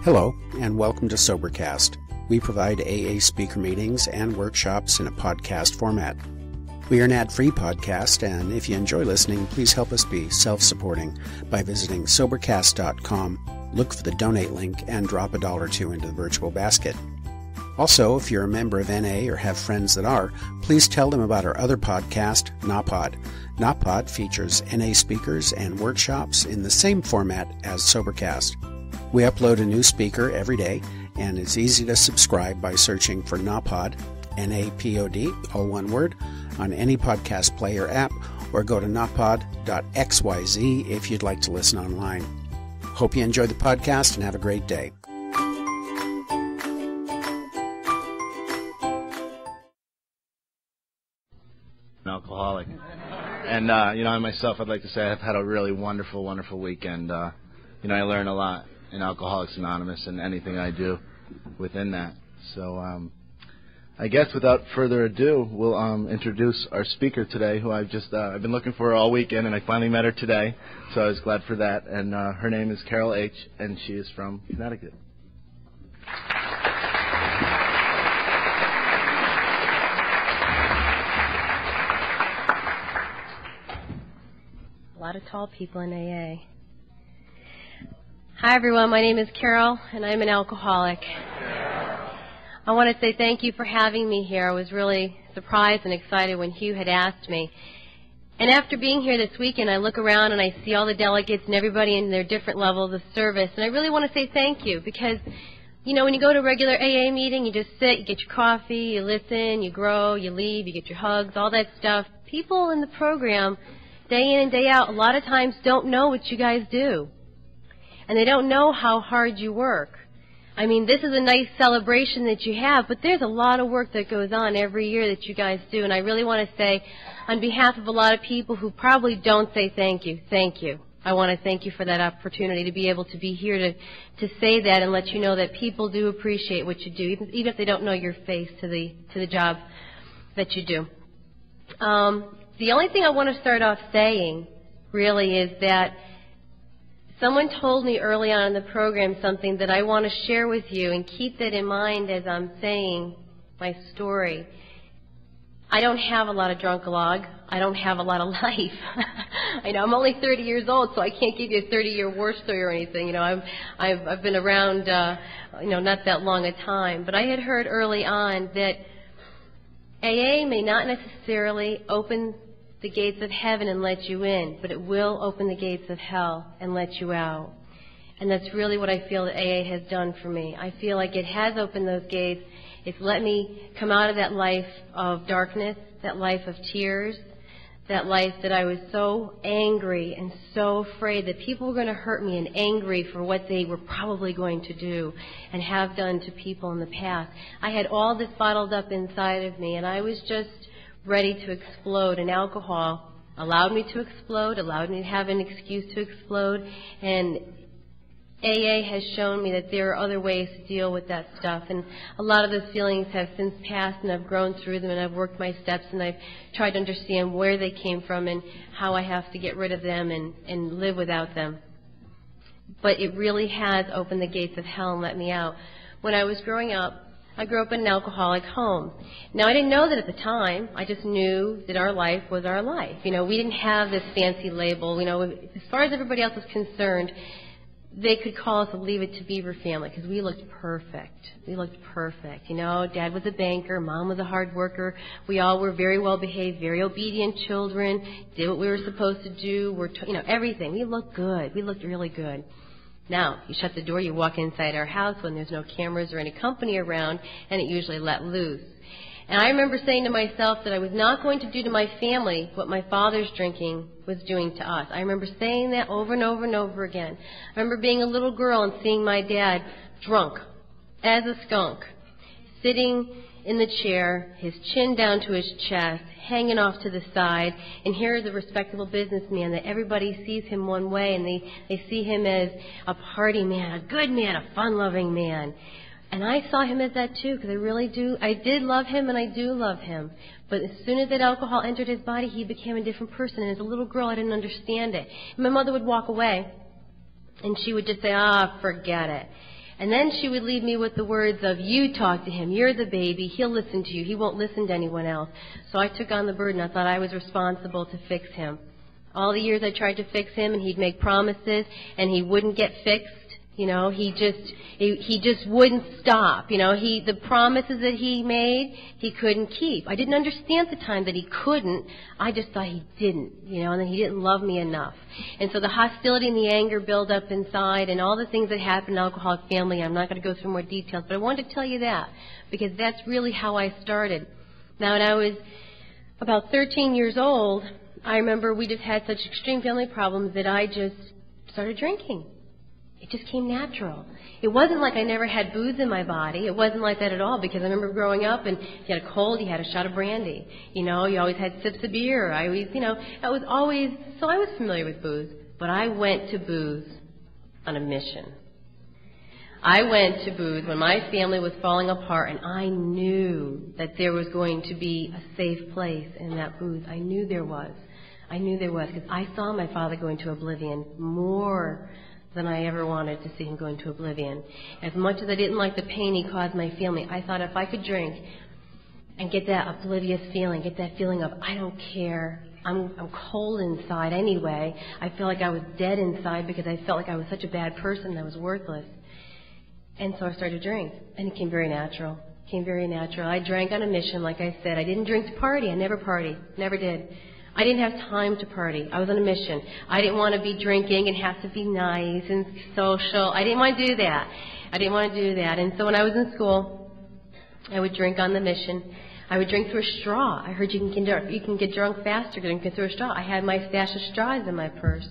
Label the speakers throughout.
Speaker 1: Hello, and welcome to Sobercast. We provide AA speaker meetings and workshops in a podcast format. We are an ad-free podcast, and if you enjoy listening, please help us be self-supporting by visiting Sobercast.com, look for the donate link, and drop $1 or $2 into the virtual basket. Also, if you're a member of NA or have friends that are, please tell them about our other podcast, NAPOD. NAPOD features NA speakers and workshops in the same format as Sobercast. We upload a new speaker every day, and it's easy to subscribe by searching for NAPOD, N-A-P-O-D, all one word, on any podcast player app, or go to napod.xyz if you'd like to listen online. Hope you enjoy the podcast and have a great day.
Speaker 2: An alcoholic. And, I myself, I'd like to say I've had a really wonderful, wonderful weekend. I learn a lot in Alcoholics Anonymous and anything I do within that. So I guess without further ado, we'll introduce our speaker today, who I've been looking for all weekend, and I finally met her today, so I was glad for that. And her name is Carol H., and she is from Connecticut.
Speaker 3: A lot of tall people in AA. Hi everyone, my name is Carol and I'm an alcoholic. I want to say thank you for having me here. I was really surprised and excited when Hugh had asked me. And after being here this weekend, I look around and I see all the delegates and everybody in their different levels of service, and I really want to say thank you because, when you go to a regular AA meeting, you just sit, you get your coffee, you listen, you grow, you leave, you get your hugs, all that stuff. People in the program, day in and day out, a lot of times don't know what you guys do. And they don't know how hard you work. I mean, this is a nice celebration that you have, but there's a lot of work that goes on every year that you guys do. And I really want to say, on behalf of a lot of people who probably don't say thank you. I want to thank you for that opportunity to be able to be here to say that and let you know that people do appreciate what you do, even if they don't know your face to the job that you do. The only thing I want to start off saying, really, is that someone told me early on in the program something that I want to share with you, and keep that in mind as I'm saying my story. I don't have a lot of drunkalog. I don't have a lot of life. I know I'm only 30 years old, so I can't give you a 30-year war story or anything. I've been around, not that long a time. But I had heard early on that AA may not necessarily open the gates of heaven and let you in, but it will open the gates of hell and let you out. And that's really what I feel that AA has done for me. I feel like it has opened those gates. It's let me come out of that life of darkness, that life of tears, that life that I was so angry and so afraid that people were going to hurt me, and angry for what they were probably going to do and have done to people in the past. I had all this bottled up inside of me, and I was just ready to explode, and alcohol allowed me to explode, allowed me to have an excuse to explode, and AA has shown me that there are other ways to deal with that stuff, and a lot of those feelings have since passed, and I've grown through them, and I've worked my steps, and I've tried to understand where they came from and how I have to get rid of them and live without them. But it really has opened the gates of hell and let me out. When I was growing up, I grew up in an alcoholic home. Now, I didn't know that at the time. I just knew that our life was our life. We didn't have this fancy label. As far as everybody else was concerned, they could call us a Leave It to Beaver family because we looked perfect. Dad was a banker. Mom was a hard worker. We all were very well behaved, very obedient children, did what we were supposed to do. Everything. We looked good. We looked really good. Now, you shut the door, you walk inside our house when there's no cameras or any company around, and it usually let loose. And I remember saying to myself that I was not going to do to my family what my father's drinking was doing to us. I remember saying that over and over and over again. I remember being a little girl and seeing my dad drunk as a skunk, sitting in the chair, his chin down to his chest, hanging off to the side, and here is a respectable businessman that everybody sees him one way, and they see him as a party man, a good man, a fun-loving man. And I saw him as that too, because I did love him, and I do love him. But as soon as that alcohol entered his body, he became a different person, and as a little girl, I didn't understand it. And my mother would walk away, and she would just say, forget it. And then she would leave me with the words of, you talk to him, you're the baby, he'll listen to you, he won't listen to anyone else. So I took on the burden. I thought I was responsible to fix him. All the years I tried to fix him, and he'd make promises, and he wouldn't get fixed. You know, he just wouldn't stop. You know, the promises that he made, he couldn't keep. I didn't understand at the time that he couldn't. I just thought he didn't, you know, and that he didn't love me enough. And so the hostility and the anger built up inside, and all the things that happened in an alcoholic family. I'm not going to go through more details, but I wanted to tell you that because that's really how I started. Now, when I was about 13 years old, I remember we just had such extreme family problems that I just started drinking. It just came natural. It wasn't like I never had booze in my body. It wasn't like that at all, because I remember growing up, and if you had a cold, you had a shot of brandy. You know, you always had sips of beer. I always, you know, I was familiar with booze. But I went to booze on a mission. I went to booze when my family was falling apart, and I knew that there was going to be a safe place in that booze. I knew there was. Because I saw my father go into oblivion more than I ever wanted to see him go into oblivion. As much as I didn't like the pain he caused my family, I thought if I could drink and get that oblivious feeling, get that feeling of, I don't care, I'm cold inside anyway. I feel like I was dead inside because I felt like I was such a bad person and I was worthless. And so I started to drink, and it came very natural. I drank on a mission, like I said. I didn't drink to party. I never partied. Never did. I didn't have time to party. I was on a mission. I didn't want to be drinking and have to be nice and social. I didn't want to do that. And so when I was in school, I would drink on the mission. I would drink through a straw. I heard you can get drunk faster drinking through a straw. I had my stash of straws in my purse.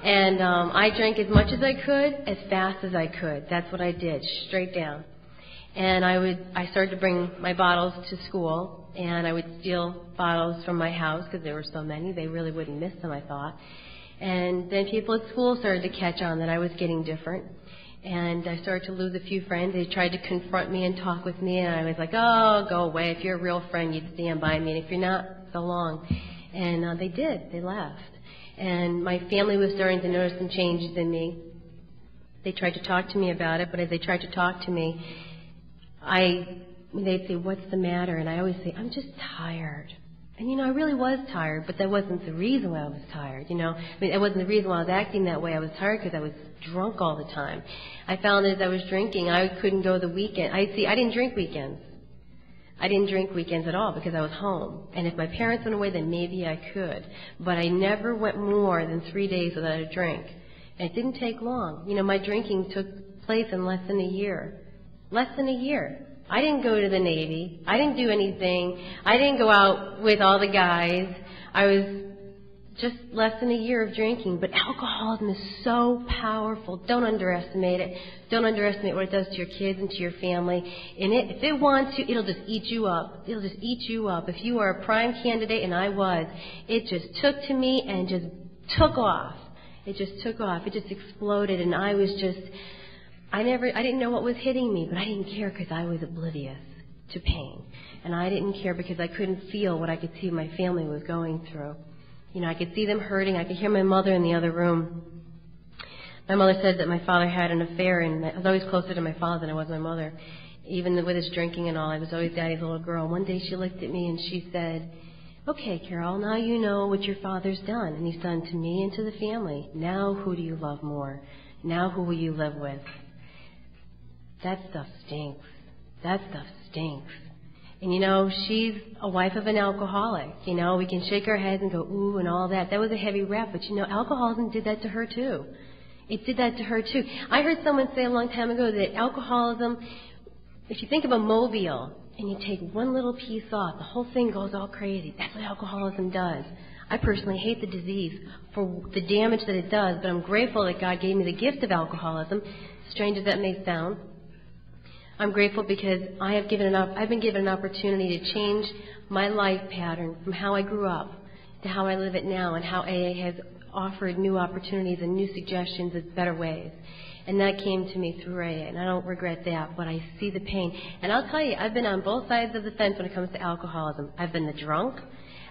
Speaker 3: And I drank as much as I could, as fast as I could. That's what I did, straight down. And I started to bring my bottles to school, and I would steal bottles from my house because there were so many. They really wouldn't miss them, I thought. And then people at school started to catch on that I was getting different. And I started to lose a few friends. They tried to confront me and talk with me, and I was like, oh, go away. If you're a real friend, you'd stand by me. And if you're not, so long. And they did. They left. And my family was starting to notice some changes in me. They tried to talk to me about it, but as they tried to talk to me, they'd say, what's the matter? And I always say, I'm just tired. And, you know, I really was tired, but that wasn't the reason why I was tired, you know. I mean, it wasn't the reason why I was acting that way. I was tired because I was drunk all the time. I found that as I was drinking, I couldn't go the weekend. I didn't drink weekends. I didn't drink weekends at all because I was home. And if my parents went away, then maybe I could. But I never went more than 3 days without a drink. And it didn't take long. You know, my drinking took place in less than a year. Less than a year. I didn't go to the Navy. I didn't do anything. I didn't go out with all the guys. I was just less than a year of drinking. But alcoholism is so powerful. Don't underestimate it. Don't underestimate what it does to your kids and to your family. And if it wants you, it'll just eat you up. It'll just eat you up. If you are a prime candidate, and I was, it just took to me and just took off. It just took off. It just exploded, and I was just... I didn't know what was hitting me, but I didn't care because I was oblivious to pain. And I didn't care because I couldn't feel what I could see my family was going through. You know, I could see them hurting. I could hear my mother in the other room. My mother said that my father had an affair, and I was always closer to my father than I was my mother. Even with his drinking and all, I was always Daddy's little girl. One day she looked at me and she said, okay, Carol, now you know what your father's done, and he's done to me and to the family. Now who do you love more? Now who will you live with? That stuff stinks. And, you know, she's a wife of an alcoholic. You know, we can shake our heads and go, ooh, and all that. That was a heavy rap. But, you know, alcoholism did that to her, too. It did that to her, too. I heard someone say a long time ago that alcoholism, if you think of a mobile and you take one little piece off, the whole thing goes all crazy. That's what alcoholism does. I personally hate the disease for the damage that it does, but I'm grateful that God gave me the gift of alcoholism, strange as that may sound. I'm grateful because I've been given an opportunity to change my life pattern from how I grew up to how I live it now, and how AA has offered new opportunities and new suggestions of better ways. And that came to me through AA, and I don't regret that, but I see the pain. And I'll tell you, I've been on both sides of the fence when it comes to alcoholism. I've been the drunk,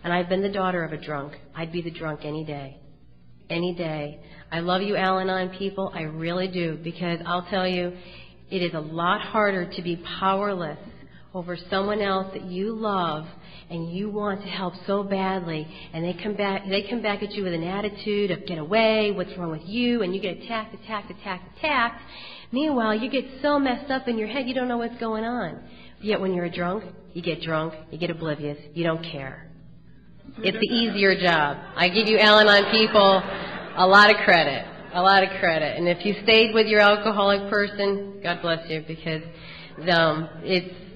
Speaker 3: and I've been the daughter of a drunk. I'd be the drunk any day. Any day. I love you, Al-Anon people. I really do, because I'll tell you, It is a lot harder to be powerless over someone else that you love and you want to help so badly, and they come back at you with an attitude of get away, what's wrong with you, and you get attacked. Meanwhile, you get so messed up in your head you don't know what's going on. Yet when you're drunk, you get oblivious, you don't care. It's the easier job. I give you Al-Anon people a lot of credit. And if you stayed with your alcoholic person, God bless you, because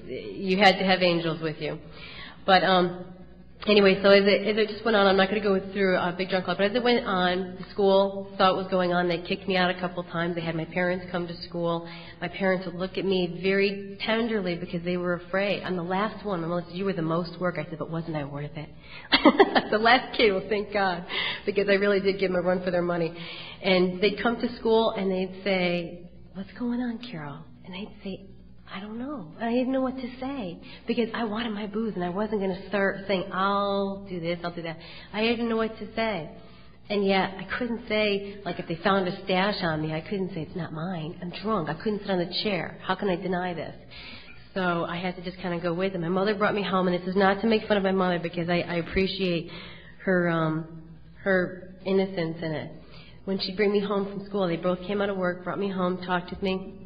Speaker 3: you had to have angels with you. But anyway, so as it just went on, I'm not going to go through Big Drunk Club, but as it went on, the school saw what was going on. They kicked me out a couple of times. They had my parents come to school. My parents would look at me very tenderly because they were afraid. I'm the last one. Melissa, you were the most work. I said, but wasn't I worth it? The last kid, well, thank God, because I really did give them a run for their money. And they'd come to school and they'd say, what's going on, Carol? And I'd say, I don't know. I didn't know what to say because I wanted my booze and I wasn't going to start saying, I'll do this, I'll do that. I didn't know what to say. And yet I couldn't say, like if they found a stash on me, I couldn't say it's not mine. I'm drunk. I couldn't sit on the chair. How can I deny this? So I had to just kind of go with it. My mother brought me home, and this is not to make fun of my mother because I appreciate her innocence in it. When she'd bring me home from school, they both came out of work, brought me home, talked with me.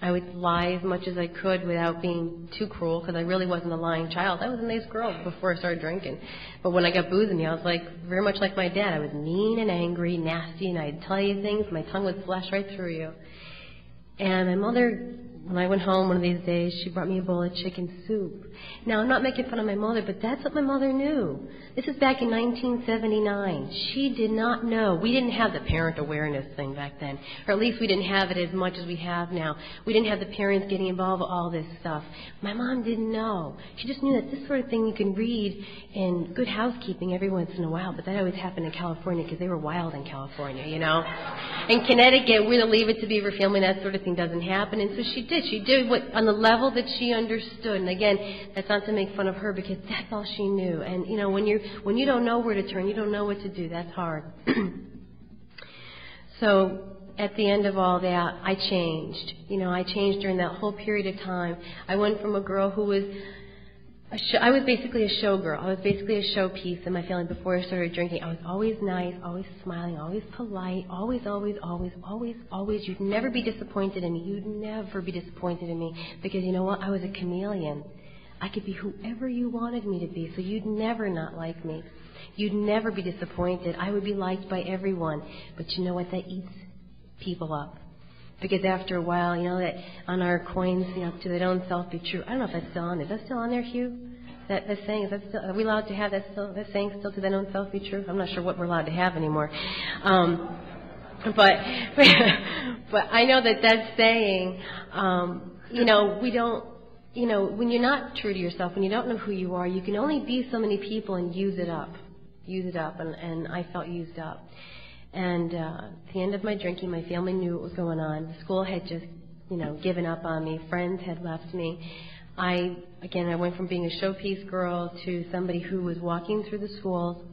Speaker 3: I would lie as much as I could without being too cruel because I really wasn't a lying child. I was a nice girl before I started drinking. But when I got booze in me, I was very much like my dad. I was mean and angry, nasty, and I'd tell you things. My tongue would flash right through you. And my mother, when I went home one of these days, she brought me a bowl of chicken soup. Now, I'm not making fun of my mother, but that's what my mother knew. This is back in 1979. She did not know. We didn't have the parent awareness thing back then, or at least we didn't have it as much as we have now. We didn't have the parents getting involved with all this stuff. My mom didn't know. She just knew that this sort of thing you can read in Good Housekeeping every once in a while, but that always happened in California because they were wild in California, you know. In Connecticut, we're the Leave It to Beaver family, and that sort of thing doesn't happen, and so she did. She did what on the level that she understood, and again, that's not to make fun of her because that's all she knew. And you know, when you don't know where to turn, you don't know what to do. That's hard. So at the end of all that, I changed. You know, I changed during that whole period of time. I went from a girl who was I was basically a showgirl. I was basically a showpiece in my family before I started drinking. I was always nice, always smiling, always polite, always. You'd never be disappointed in me. You'd never be disappointed in me because you know what? I was a chameleon. I could be whoever you wanted me to be, so you'd never not like me. You'd never be disappointed. I would be liked by everyone. But you know what? That eats people up. Because after a while, you know, that on our coins, you know, to their own self be true. I don't know if that's still on there. Is that still on there, Hugh? That saying, is that still, are we allowed to have that saying still to their own self be true? I'm not sure what we're allowed to have anymore. But I know that saying, you know, we don't, you know, when you're not true to yourself, when you don't know who you are, you can only be so many people and use it up, and I felt used up. And at the end of my drinking, my family knew what was going on. The school had just, you know, given up on me. Friends had left me. I went from being a showpiece girl to somebody who was walking through the schools.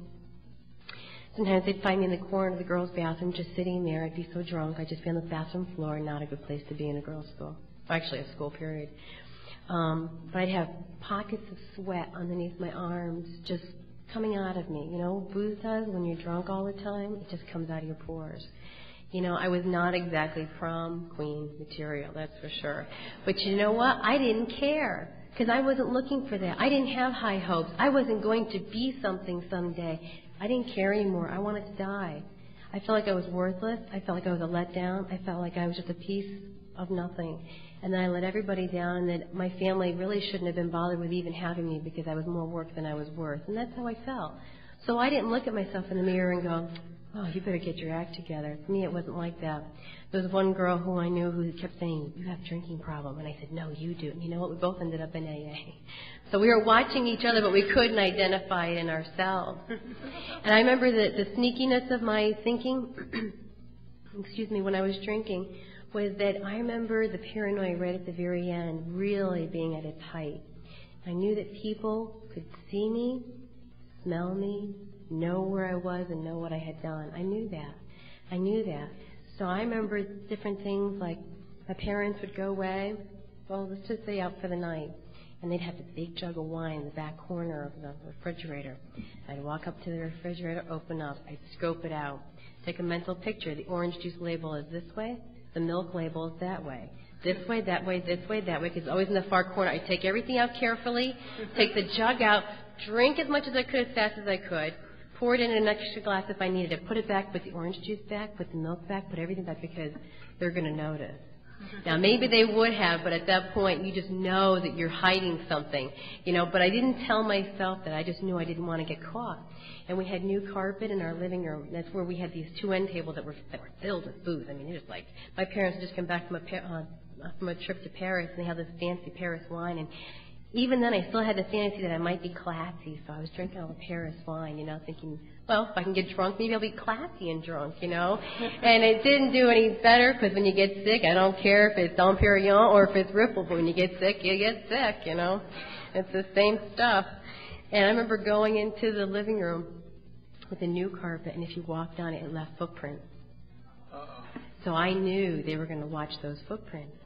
Speaker 3: Sometimes they'd find me in the corner of the girls' bathroom just sitting there. I'd be so drunk. I'd just be on the bathroom floor, not a good place to be in a girls' school. Actually, a school period. But I'd have pockets of sweat underneath my arms just coming out of me. You know, booze does when you're drunk all the time. It just comes out of your pores. You know, I was not exactly prom queen material, that's for sure. But you know what? I didn't care because I wasn't looking for that. I didn't have high hopes. I wasn't going to be something someday. I didn't care anymore. I wanted to die. I felt like I was worthless. I felt like I was a letdown. I felt like I was just a piece of nothing. And then I let everybody down, and that my family really shouldn't have been bothered with even having me because I was more work than I was worth. And that's how I felt. So I didn't look at myself in the mirror and go, oh, you better get your act together. For me, it wasn't like that. There was one girl who I knew who kept saying, you have a drinking problem. And I said, no, you do. And you know what? We both ended up in AA. So we were watching each other, but we couldn't identify it in ourselves. And I remember the sneakiness of my thinking, when I was drinking, was that I remember the paranoia right at the very end really being at its height. I knew that people could see me, smell me, know where I was, and know what I had done. I knew that. So I remember different things like my parents would go away, well, let's just say out for the night, and they'd have this big jug of wine in the back corner of the refrigerator. I'd walk up to the refrigerator, open up, I'd scope it out, take a mental picture. The orange juice label is this way, the milk label is that way. This way, that way, this way, that way, because it's always in the far corner. I'd take everything out carefully, take the jug out, drink as much as I could as fast as I could, pour it in an extra glass if I needed it, put it back, put the orange juice back, put the milk back, put everything back, because they're going to notice. Now, maybe they would have, but at that point, you just know that you're hiding something, but I didn't tell myself that. I just knew I didn't want to get caught. And we had new carpet in our living room. That's where we had these two end tables that were filled with booze. I mean, it was like, my parents had just come back from a trip to Paris, and they had this fancy Paris wine, and even then I still had the fantasy that I might be classy, so I was drinking all the Paris wine, thinking, well, if I can get drunk, maybe I'll be classy and drunk, And it didn't do any better, because when you get sick, I don't care if it's Dom Perignon or if it's Ripple, but when you get sick, you get sick, It's the same stuff. And I remember going into the living room with a new carpet, and if you walked on it, it left footprints. So I knew they were going to watch those footprints.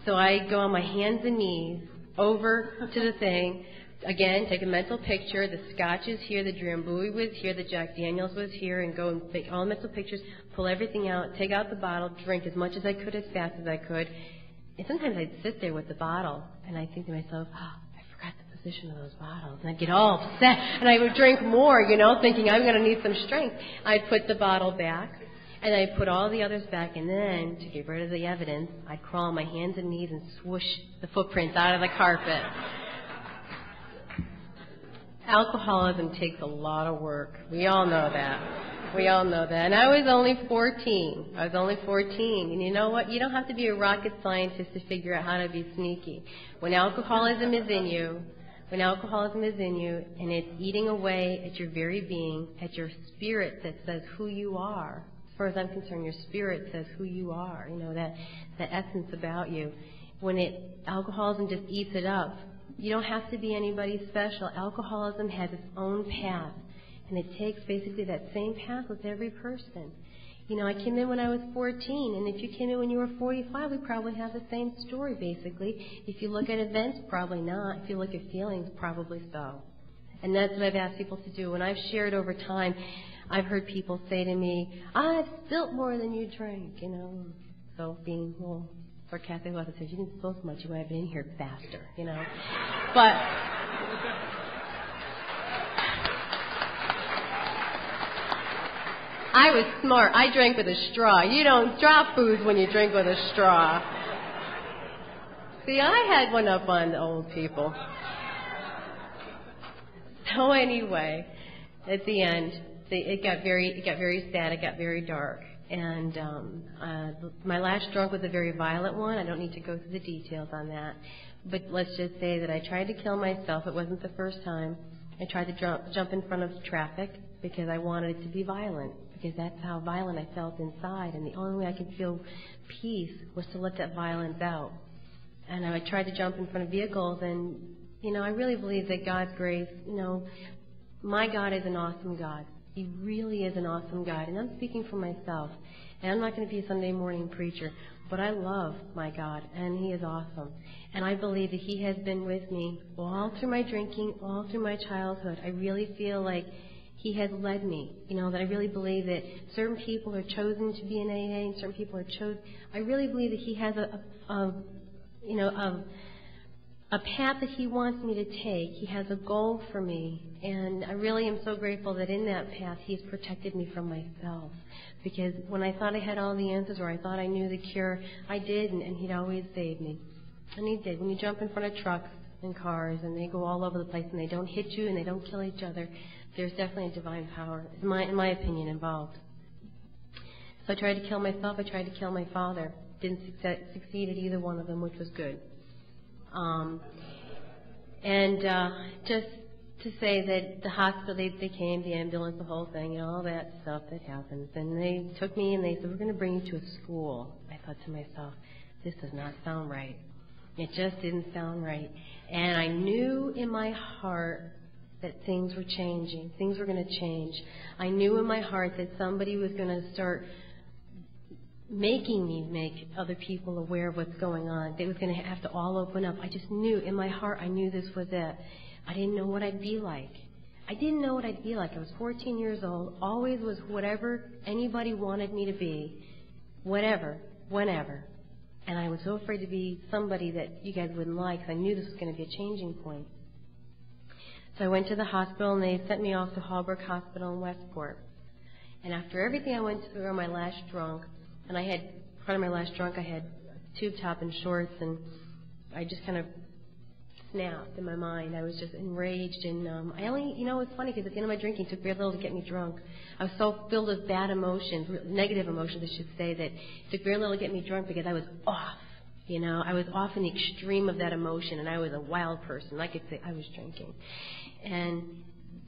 Speaker 3: So I go on my hands and knees over to the thing, again, take a mental picture. The scotch is here, the Drambuie was here, the Jack Daniels was here, and go and take all the mental pictures, pull everything out, take out the bottle, drink as much as I could, as fast as I could. And sometimes I'd sit there with the bottle, and I'd think to myself, I forgot the position of those bottles. And I'd get all upset, and I would drink more, thinking I'm going to need some strength. I'd put the bottle back, and I'd put all the others back, and then, to get rid of the evidence, I'd crawl on my hands and knees and swoosh the footprints out of the carpet. Alcoholism takes a lot of work. We all know that. We all know that. And I was only 14. And you know what? You don't have to be a rocket scientist to figure out how to be sneaky. When alcoholism is in you, and it's eating away at your very being, at your spirit that says who you are. As far as I'm concerned, your spirit says who you are, that essence about you. When alcoholism just eats it up, you don't have to be anybody special. Alcoholism has its own path, and it takes basically that same path with every person. I came in when I was 14, and if you came in when you were 45, we probably have the same story, basically. If you look at events, probably not. If you look at feelings, probably so. And that's what I've asked people to do. When I've shared over time, I've heard people say to me, I've spilt more than you drank, So being a little sarcastic about it, says, you didn't spill so much, you would have been in here faster, But I was smart. I drank with a straw. You don't drop booze when you drink with a straw. See, I had one up on the old people. So anyway, at the end, it got very sad. It got very dark. And my last drunk was a very violent one. I don't need to go through the details on that. But let's just say that I tried to kill myself. It wasn't the first time. I tried to jump in front of traffic because I wanted it to be violent, because that's how violent I felt inside. And the only way I could feel peace was to let that violence out. And I tried to jump in front of vehicles, and, I really believe that God's grace, my God is an awesome God. He really is an awesome God. And I'm speaking for myself. And I'm not going to be a Sunday morning preacher, but I love my God, and He is awesome. And I believe that He has been with me all through my drinking, all through my childhood. I really feel like He has led me. That I really believe that certain people are chosen to be in AA and certain people are chosen. I really believe that He has a path that He wants me to take. He has a goal for me. And I really am so grateful that in that path He's protected me from myself. Because when I thought I had all the answers or I thought I knew the cure, I didn't, and He'd always saved me. And He did. When you jump in front of trucks and cars and they go all over the place and they don't hit you and they don't kill each other, there's definitely a divine power, in my opinion, involved. So I tried to kill myself. I tried to kill my father. Didn't succeed at either one of them, which was good. Just to say that the hospital, they came, the ambulance, the whole thing, all that stuff that happens. And they took me and they said, we're going to bring you to a school. I thought to myself, this does not sound right. It just didn't sound right. And I knew in my heart that things were changing. Things were going to change. I knew in my heart that somebody was going to start making me make other people aware of what's going on. They was going to have to all open up. I just knew, in my heart, I knew this was it. I didn't know what I'd be like. I didn't know what I'd be like. I was 14 years old, always was whatever anybody wanted me to be, whatever, whenever. And I was so afraid to be somebody that you guys wouldn't like, because I knew this was going to be a changing point. So I went to the hospital, and they sent me off to Hallbrook Hospital in Westport. And after everything I went through on my last drunk, and I had, part of my last drunk, I had tube top and shorts, and I just kind of snapped in my mind. I was just enraged, and I only, you know, it's funny because at the end of my drinking, it took very little to get me drunk. I was so filled with bad emotions, negative emotions, I should say, that it took very little to get me drunk because I was off. You know, I was off in the extreme of that emotion, and I was a wild person. I could say I was drinking. And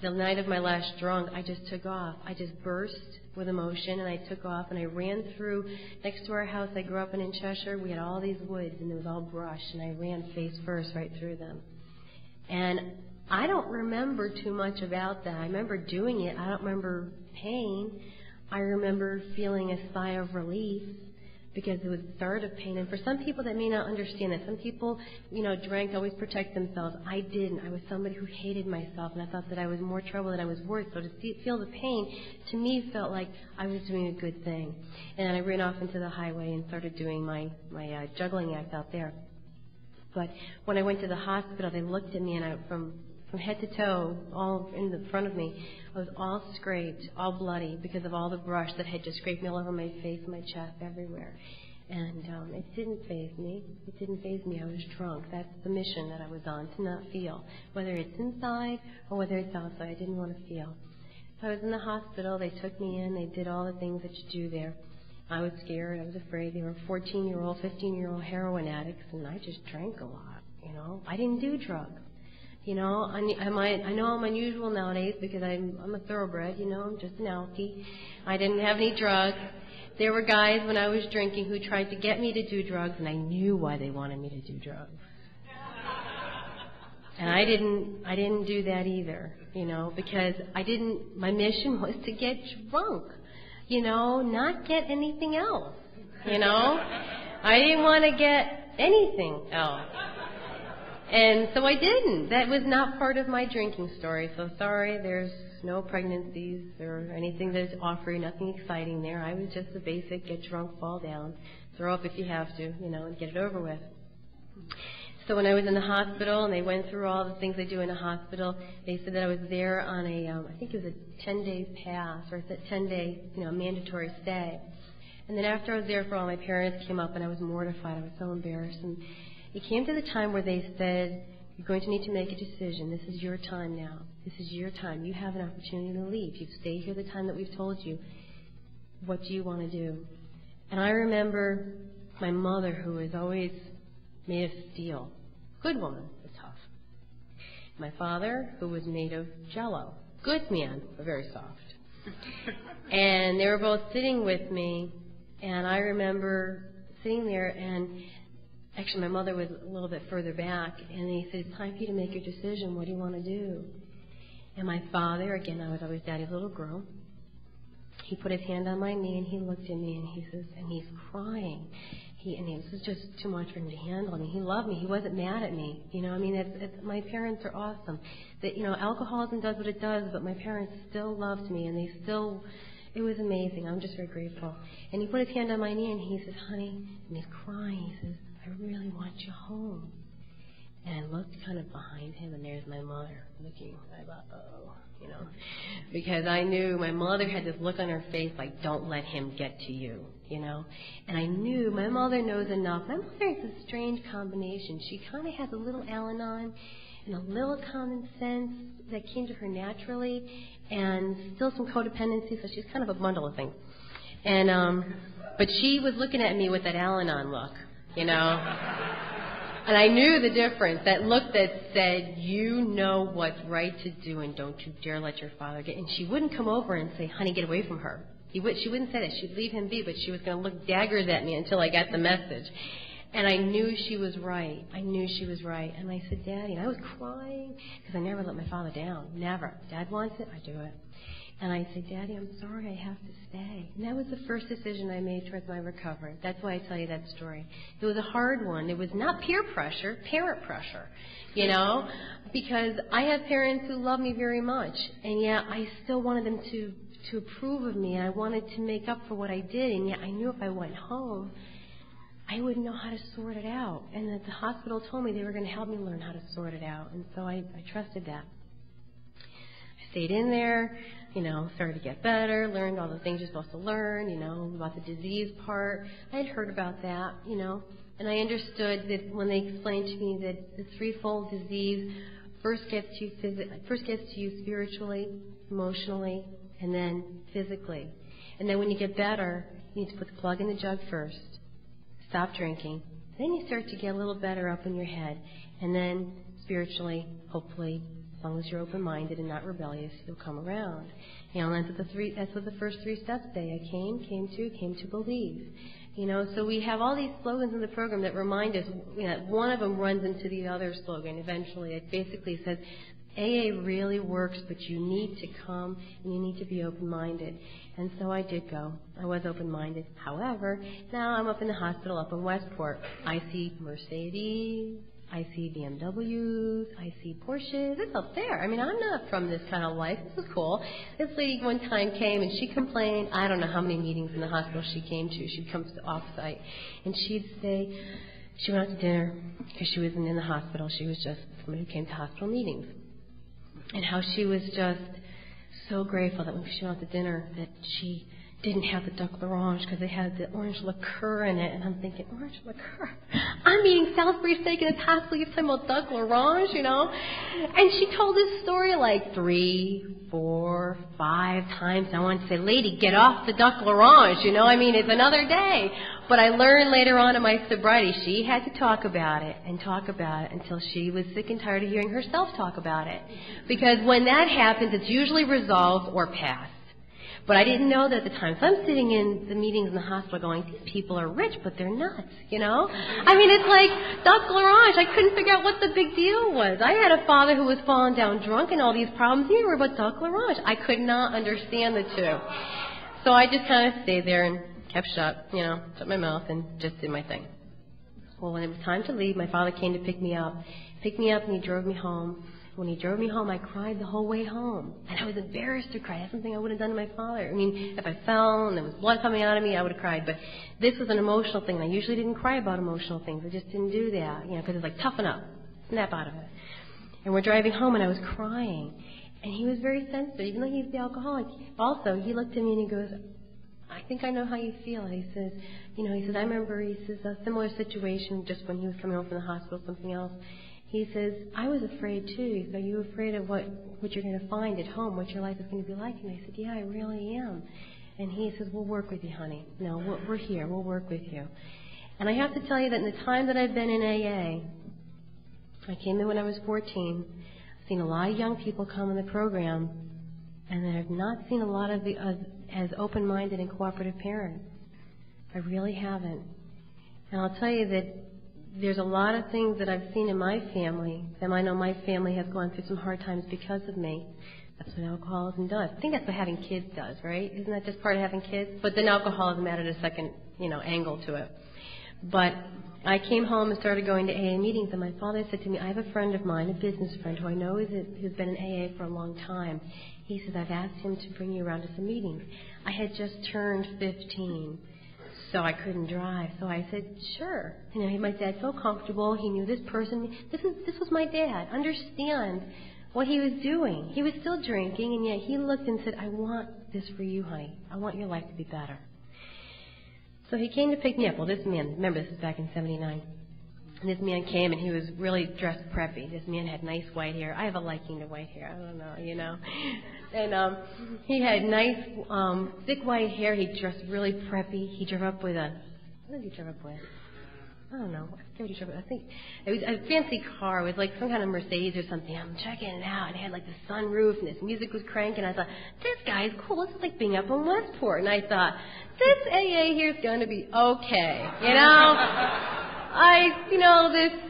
Speaker 3: the night of my last drunk, I just took off. I just burst with emotion, and I took off, and I ran through, next to our house, I grew up in Cheshire, we had all these woods, and it was all brush, and I ran face first right through them. And I don't remember too much about that. I remember doing it. I don't remember pain. I remember feeling a sigh of relief, because it was the start of pain. And for some people that may not understand that, some people, you know, drank, always protect themselves. I didn't. I was somebody who hated myself, and I thought that I was more trouble than I was worth. So to feel the pain, to me, felt like I was doing a good thing. And then I ran off into the highway and started doing my juggling act out there. But when I went to the hospital, they looked at me, and from head to toe, all in the front of me, I was all scraped, all bloody, because of all the brush that had just scraped me all over my face, my chest, everywhere. And it didn't faze me. It didn't faze me. I was drunk. That's the mission that I was on, to not feel. Whether it's inside or whether it's outside, I didn't want to feel. So I was in the hospital. They took me in. They did all the things that you do there. I was scared. I was afraid. They were 14-year-old, 15-year-old heroin addicts, and I just drank a lot, you know. I didn't do drugs. You know, I know I'm unusual nowadays because I'm a thoroughbred, you know, I'm just an alkie. I didn't have any drugs. There were guys when I was drinking who tried to get me to do drugs, and I knew why they wanted me to do drugs. And I didn't do that either, you know, because my mission was to get drunk, you know, not get anything else, you know. I didn't want to get anything else. And so I didn't. That was not part of my drinking story. So sorry, there's no pregnancies or anything that's offered, nothing exciting there. I was just the basic get drunk, fall down, throw up if you have to, you know, and get it over with. So when I was in the hospital and they went through all the things they do in a hospital, they said that I was there on I think it was a 10-day pass or a 10-day, you know, mandatory stay. And then after I was there for all, my parents came up and I was mortified. I was so embarrassed. And it came to the time where they said, you're going to need to make a decision. This is your time now. This is your time. You have an opportunity to leave. You've stayed here the time that we've told you. What do you want to do? And I remember my mother, who was always made of steel. Good woman, but tough. My father, who was made of jello. Good man, but very soft. And they were both sitting with me, and I remember sitting there, and actually my mother was a little bit further back, and they said, it's time for you to make your decision. What do you want to do? And my father, again, I was always Daddy's little girl, he put his hand on my knee, and he looked at me, and he says, and he's crying. This was just too much for him to handle. I mean, he loved me. He wasn't mad at me. You know, I mean, my parents are awesome. That, you know, alcoholism does what it does, but my parents still loved me, and it was amazing. I'm just very grateful. And he put his hand on my knee, and he says, honey, and he's crying. He says, I really want you home. And I looked kind of behind him, and there's my mother looking. I thought, oh, you know, because I knew my mother had this look on her face like, don't let him get to you, you know. And I knew my mother knows enough. My mother is a strange combination. She kind of has a little Al-Anon and a little common sense that came to her naturally, and still some codependency, so she's kind of a bundle of things. And but she was looking at me with that Al-Anon look, you know. And I knew the difference, that look that said, you know what's right to do, and don't you dare let your father get... And she wouldn't come over and say, honey, get away from her. She wouldn't say that. She'd leave him be, but she was going to look daggers at me until I got the message. And I knew she was right. I knew she was right. And I said, Daddy, and I was crying, because I never let my father down. Never. Dad wants it, I do it. And I said, Daddy, I'm sorry, I have to stay. And that was the first decision I made towards my recovery. That's why I tell you that story. It was a hard one. It was not peer pressure, parent pressure, because I have parents who love me very much, and yet I still wanted them to approve of me, and I wanted to make up for what I did, and yet I knew if I went home, I wouldn't know how to sort it out. And that the hospital told me they were going to help me learn how to sort it out, and so I trusted that. I stayed in there, started to get better, learned all the things you're supposed to learn, about the disease part. I had heard about that, and I understood that when they explained to me that the threefold disease first gets to you spiritually, emotionally, and then physically. And then when you get better, you need to put the plug in the jug first, stop drinking. Then you start to get a little better up in your head. And then spiritually, hopefully, as long as you're open-minded and not rebellious, you'll come around. That's what the first 3 steps say. I came to believe. So we have all these slogans in the program that remind us, one of them runs into the other slogan eventually. It basically says, AA really works, but you need to come and you need to be open-minded. And so I did go. I was open-minded. However, now I'm up in the hospital up in Westport. I see Mercedes, I see BMWs, I see Porsches. It's up there. I'm not from this kind of life. This is cool. This lady one time came and she complained. I don't know how many meetings in the hospital she came to. She'd come to the off-site and she'd say she went out to dinner because she wasn't in the hospital. She was just somebody who came to hospital meetings. And how she was just so grateful that when she went out to dinner that she didn't have the duck l'orange because they had the orange liqueur in it. And I'm thinking, orange liqueur? I'm eating Salisbury steak in a hospital. You're talking about duck l'orange, And she told this story like 3, 4, 5 times. I wanted to say, lady, get off the duck l'orange, it's another day. But I learned later on in my sobriety, she had to talk about it until she was sick and tired of hearing herself talk about it. Because when that happens, it's usually resolved or passed. But I didn't know that at the time. So I'm sitting in the meetings in the hospital going, these people are rich, but they're nuts, It's like duck l'orange. I couldn't figure out what the big deal was. I had a father who was falling down drunk and all these problems here were about duck l'orange. I could not understand the two. So I just kind of stayed there and kept shut, shut my mouth and just did my thing. Well, when it was time to leave, my father came to pick me up and he drove me home. When he drove me home, I cried the whole way home. And I was embarrassed to cry. That's something I would have done to my father. If I fell and there was blood coming out of me, I would have cried. But this was an emotional thing. I usually didn't cry about emotional things. I just didn't do that, because it's like, toughen up, snap out of it. And we're driving home, and I was crying. And he was very sensitive, even though he's the alcoholic. Also, he looked at me and he goes, I think I know how you feel. He says, I remember, a similar situation just when he was coming home from the hospital, something else. He says, I was afraid too. He said, are you afraid of what you're going to find at home, what your life is going to be like? And I said, yeah, I really am. And he says, we'll work with you, honey. No, we're here. We'll work with you. And I have to tell you that in the time that I've been in AA, I came in when I was 14. I've seen a lot of young people come in the program, and I have not seen a lot of as open-minded and cooperative parents. I really haven't. And I'll tell you that there's a lot of things that I've seen in my family, and I know my family has gone through some hard times because of me. That's what alcoholism does. I think that's what having kids does, right? Isn't that just part of having kids? But then alcoholism added a second, angle to it. But I came home and started going to AA meetings, and my father said to me, I have a friend of mine, a business friend, who I know who's been in AA for a long time. He says, I've asked him to bring you around to some meetings. I had just turned 15. So I couldn't drive. So I said, sure. My dad's so comfortable. He knew this person. This was my dad. Understand what he was doing. He was still drinking, and yet he looked and said, I want this for you, honey. I want your life to be better. So he came to pick me up. Well, this man, remember this is back in 79. And this man came, and he was really dressed preppy. This man had nice white hair. I have a liking to white hair. I don't know, And he had nice, thick white hair. He dressed really preppy. He drove up with what did he drive up with? I don't know. I forget what he drove with. I think it was a fancy car. It was like some kind of Mercedes or something. I'm checking it out. And it had like the sunroof, and his music was cranking. I thought, this guy's cool. This is like being up in Westport. And I thought, this AA here is going to be okay,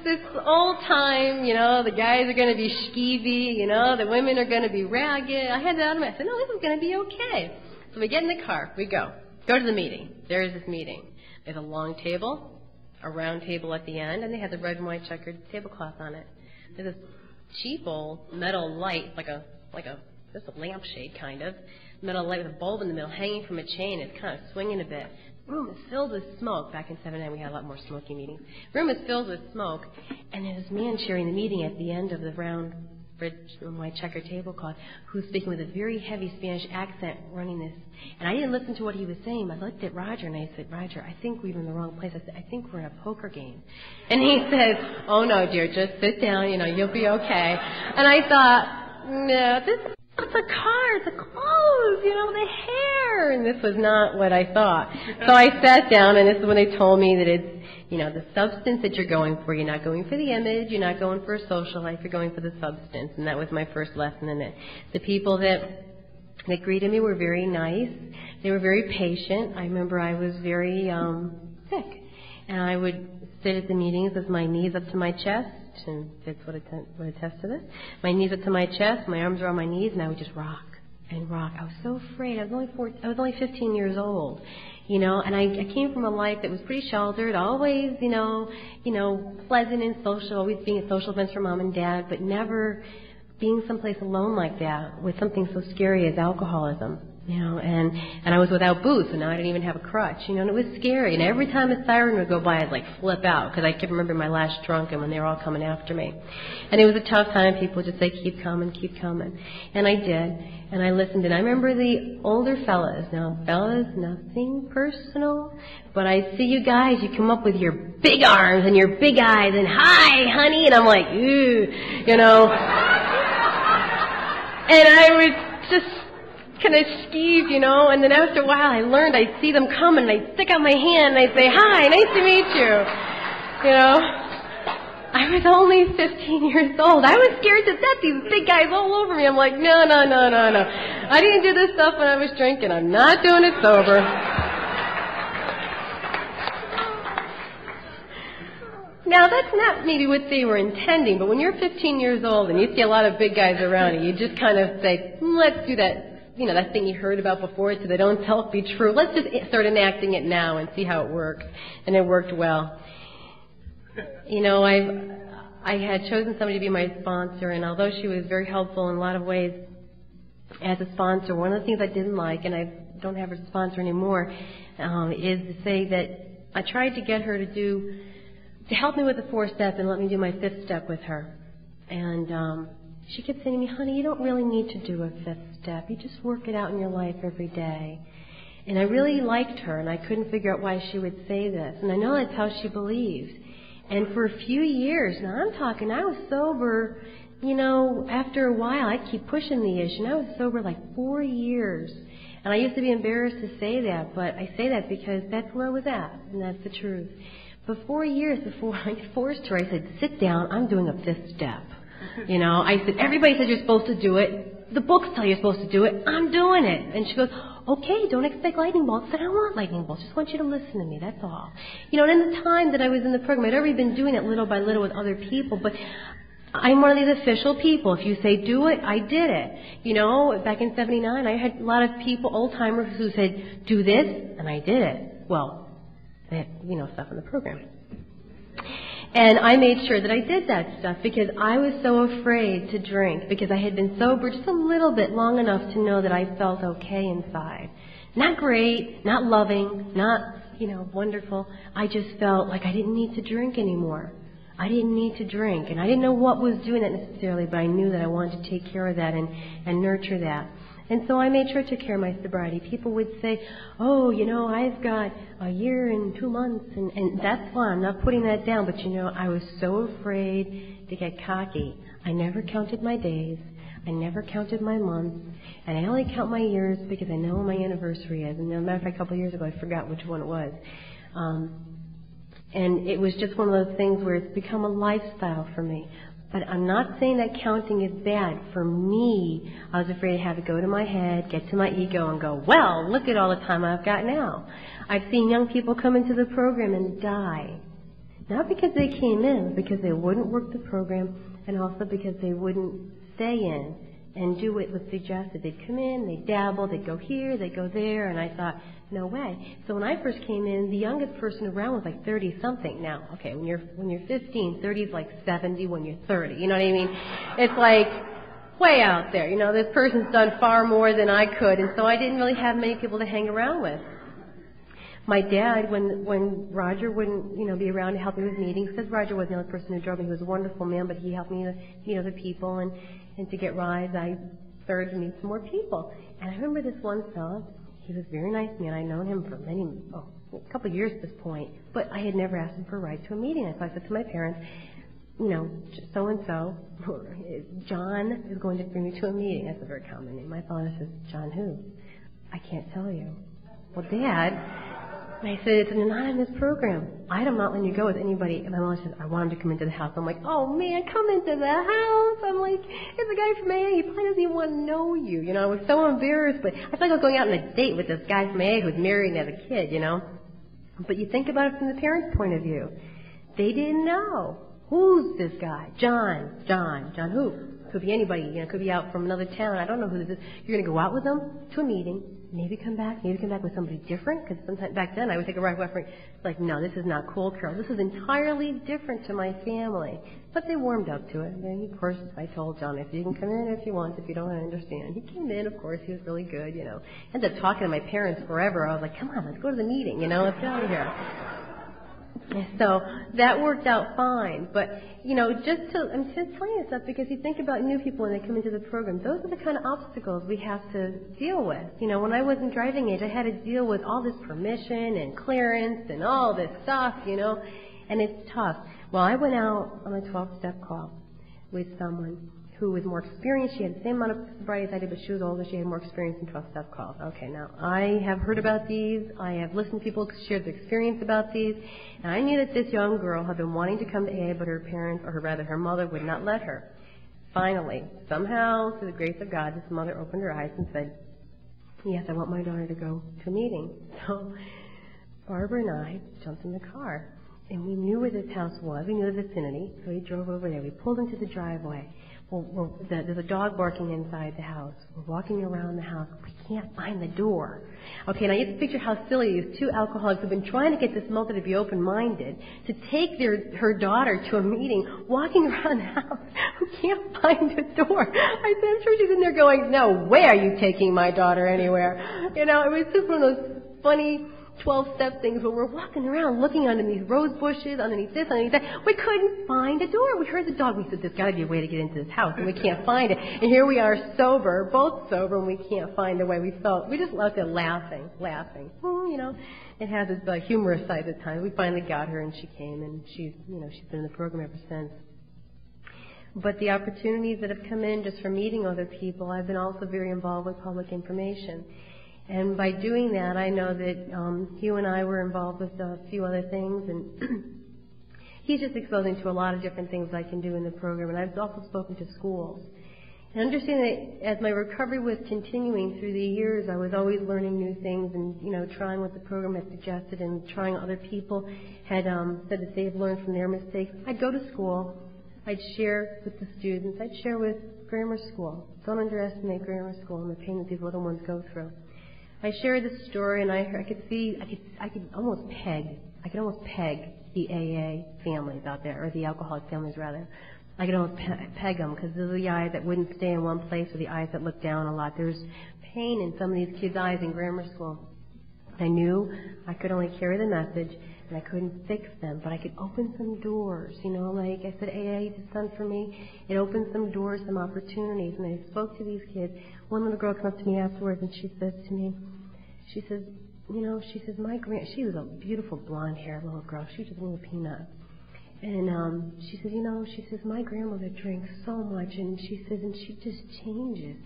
Speaker 3: this old time, the guys are going to be skeevy, the women are going to be ragged. I had that on my, I said, no, this is going to be okay. So we get in the car, we go to the meeting. There's this meeting. There's a long table, a round table at the end, and they had the red and white checkered tablecloth on it. There's this cheap old metal light, just a lampshade kind of, metal light with a bulb in the middle hanging from a chain. It's kind of swinging a bit. The room is filled with smoke. Back in 79, we had a lot more smoky meetings. The room is filled with smoke, and there's this man chairing the meeting at the end of the round red and white checkered tablecloth who's speaking with a very heavy Spanish accent running this. And I didn't listen to what he was saying. I looked at Roger, and I said, Roger, I think we're in the wrong place. I said, I think we're in a poker game. And he says, oh, no, dear, just sit down. You'll be okay. And I thought, no, this is not the cards, the clothes, the hair. And this was not what I thought. So I sat down, and this is when they told me that it's, the substance that you're going for. You're not going for the image. You're not going for a social life. You're going for the substance. And that was my first lesson in it. The people that greeted me were very nice. They were very patient. I remember I was very sick. And I would sit at the meetings with my knees up to my chest. And that's what attests to this. My knees up to my chest, my arms around my knees, and I would just rock and rock. I was so afraid. I was only 15 years old, and I came from a life that was pretty sheltered, always, pleasant and social, always being at social events for mom and dad, but never being someplace alone like that with something so scary as alcoholism. And I was without boots, and now I didn't even have a crutch, and it was scary. And every time a siren would go by, I'd flip out, because I could remember my last drunk and when they were all coming after me. And it was a tough time. People would just say, keep coming. And I did, and I listened. And I remember the older fellas. Now, fellas, nothing personal, but I see you guys, you come up with your big arms and your big eyes, and hi, honey, and I'm like, ooh, And I was just kind of skeeved, and then after a while I learned I'd see them coming, and I'd stick out my hand, and I'd say, hi, nice to meet you. I was only 15 years old. I was scared to death, these big guys all over me. I'm like, no. I didn't do this stuff when I was drinking. I'm not doing it sober. Now, that's not maybe what they were intending, but when you're 15 years old and you see a lot of big guys around you, you just kind of say, let's do that. That thing you heard about before, so they don't tell it be true. Let's just start enacting it now and see how it works. And it worked well. I had chosen somebody to be my sponsor, and although she was very helpful in a lot of ways as a sponsor, one of the things I didn't like, and I don't have her as a sponsor anymore, is to say that I tried to get her to help me with the 4-step and let me do my 5th step with her. And she kept saying to me, honey, you don't really need to do a 5th step. You just work it out in your life every day. And I really liked her, and I couldn't figure out why she would say this. And I know that's how she believed. And for a few years, now I was sober, after a while, I'd keep pushing the issue. And I was sober 4 years. And I used to be embarrassed to say that, but I say that because that's where I was at, and that's the truth. But 4 years before I forced her, I said, sit down, I'm doing a 5th step. I said, everybody said you're supposed to do it. The books tell you you're supposed to do it. I'm doing it. And she goes, okay, don't expect lightning bolts. I said, I don't want lightning bolts. Just want you to listen to me. That's all. And in the time that I was in the program, I'd already been doing it little by little with other people. But I'm one of these official people. If you say do it, I did it. Back in 79, I had a lot of people, old-timers, who said, do this, and I did it. Well, they had, stuff in the program. And I made sure that I did that stuff because I was so afraid to drink because I had been sober just a little bit long enough to know that I felt okay inside. Not great, not loving, not, wonderful. I just felt like I didn't need to drink anymore. I didn't need to drink. And I didn't know what was doing that necessarily, but I knew that I wanted to take care of that and nurture that. And so I made sure to take care of my sobriety. People would say, oh, I've got a year and 2 months, and that's fine. I'm not putting that down. But, I was so afraid to get cocky. I never counted my days. I never counted my months. And I only count my years because I know when my anniversary is. And as a matter of fact, a couple of years ago, I forgot which one it was. And it was just one of those things where it's become a lifestyle for me. But I'm not saying that counting is bad. For me, I was afraid to have it go to my head, get to my ego, and go, well, look at all the time I've got now. I've seen young people come into the program and die. Not because they came in, but because they wouldn't work the program, and also because they wouldn't stay in and do what was suggested. They'd come in, they'd dabble, they'd go here, they'd go there, and I thought, no way. So when I first came in, the youngest person around was like 30-something. Now, okay, when you're 15, 30 is like 70 when you're 30. You know what I mean? It's like way out there. You know, this person's done far more than I could, and so I didn't really have many people to hang around with. My dad, when Roger wouldn't, be around to help me with meetings, because Roger wasn't the only person who drove me. He was a wonderful man, but he helped me to meet other people, and to get rides, I started to meet some more people. And I remember this one fellow. He was a very nice man. I'd known him for a couple of years at this point, but I had never asked him for a ride to a meeting. So I said to my parents, so-and-so, John is going to bring me to a meeting. That's a very common name. My father says, John who? I can't tell you. Well, Dad, I said, it's an anonymous program. I'm not letting you go with anybody. And my mom says, I want him to come into the house. I'm like, oh, man, come into the house. I'm like, it's a guy from AA. He probably doesn't even want to know you. I was so embarrassed. But I felt like I was going out on a date with this guy from AA who was married and had a kid, But you think about it from the parents' point of view. They didn't know. Who's this guy? John who? Could be anybody. Could be out from another town. I don't know who this is. You're going to go out with them to a meeting. Maybe come back with somebody different, because sometimes back then I would take a ride with like, no, this is not cool, Carol. This is entirely different to my family. But they warmed up to it. And then, of course, I told John, if you can come in if you want, if you don't, I understand. He came in, of course. He was really good, Ended up talking to my parents forever. I was like, come on, let's go to the meeting, let's get out of here. So that worked out fine. But, I'm just telling you stuff because you think about new people when they come into the program. Those are the kind of obstacles we have to deal with. When I was in driving age, I had to deal with all this permission and clearance and all this stuff, and it's tough. Well, I went out on a 12-step call with someone who was more experienced. She had the same amount of sobriety as I did, but she was older. She had more experience in 12-step calls. Okay, now, I have heard about these. I have listened to people share their experience about these. And I knew that this young girl had been wanting to come to AA, but her parents, or rather her mother, would not let her. Finally, somehow, through the grace of God, this mother opened her eyes and said, yes, I want my daughter to go to a meeting. So Barbara and I jumped in the car. And we knew where this house was. We knew the vicinity. So we drove over there. We pulled into the driveway. There's a dog barking inside the house. We're walking around the house. We can't find the door. Okay, now you have to picture how silly these two alcoholics have been trying to get this mother to be open-minded, to take her daughter to a meeting, walking around the house, who can't find the door. I said, I'm sure she's in there going, no way are you taking my daughter anywhere. It was just one of those funny 12-step things where we're walking around looking underneath rose bushes, underneath this, underneath that. We couldn't find a door. We heard the dog. We said, there's got to be a way to get into this house, and we can't find it. And here we are sober, both sober, and we can't find a way. We just left there laughing. It has its humorous side at times. We finally got her, and she came, and she's been in the program ever since. But the opportunities that have come in just from meeting other people, I've been also very involved with public information. And by doing that, I know that Hugh and I were involved with a few other things, and he's just exposing to a lot of different things I can do in the program. And I've also spoken to schools. And understanding that as my recovery was continuing through the years, I was always learning new things and, trying what the program had suggested and trying what other people had said that they've learned from their mistakes. I'd go to school. I'd share with the students. I'd share with grammar school. Don't underestimate grammar school and the pain that these little ones go through. I shared this story, and I could almost peg the AA families out there, or the alcoholic families rather. I could almost peg them, because they're the eyes that wouldn't stay in one place, or the eyes that look down a lot. There's pain in some of these kids' eyes in grammar school. I knew I could only carry the message, and I couldn't fix them, but I could open some doors. Like I said, AA has done for me. It opened some doors, some opportunities, and I spoke to these kids. One little girl comes up to me afterwards, and she says to me, she says, she was a beautiful blonde-haired little girl. She was just a little peanut. And she says, my grandmother drinks so much, and she says, and she just changes.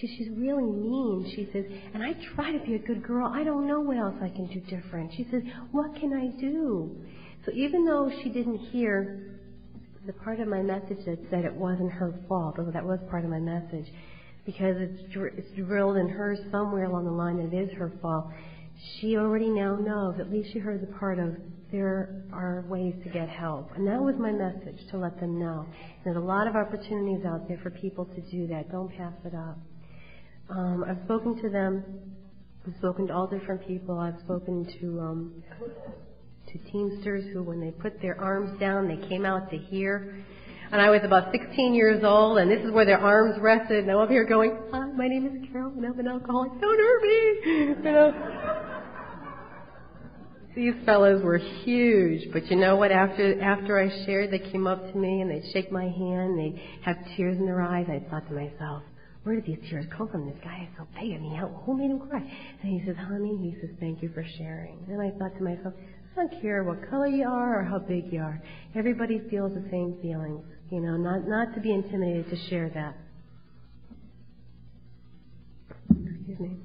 Speaker 3: She's really mean. She says, and I try to be a good girl. I don't know what else I can do different. She says, what can I do? So even though she didn't hear the part of my message that said it wasn't her fault, although that was part of my message, because it's drilled in her somewhere along the line that it is her fault, she already now knows, at least she heard the part of, there are ways to get help. And that was my message, to let them know. There's a lot of opportunities out there for people to do that. Don't pass it up. I've spoken to them. I've spoken to all different people. I've spoken to Teamsters who, when they put their arms down, they came out to here. And I was about 16 years old, and this is where their arms rested. And I'm up here going, "Hi, my name is Carol, and I'm an alcoholic. Don't hurt me!" You know. These fellows were huge, but you know what? After I shared, they came up to me and they'd shake my hand. And they'd have tears in their eyes. I thought to myself, where did these tears come from? This guy is so big. I mean, who made him cry? And he says, "Honey," he says, "thank you for sharing." And I thought to myself, I don't care what color you are or how big you are. Everybody feels the same feelings. You know, not to be intimidated to share that. Excuse me.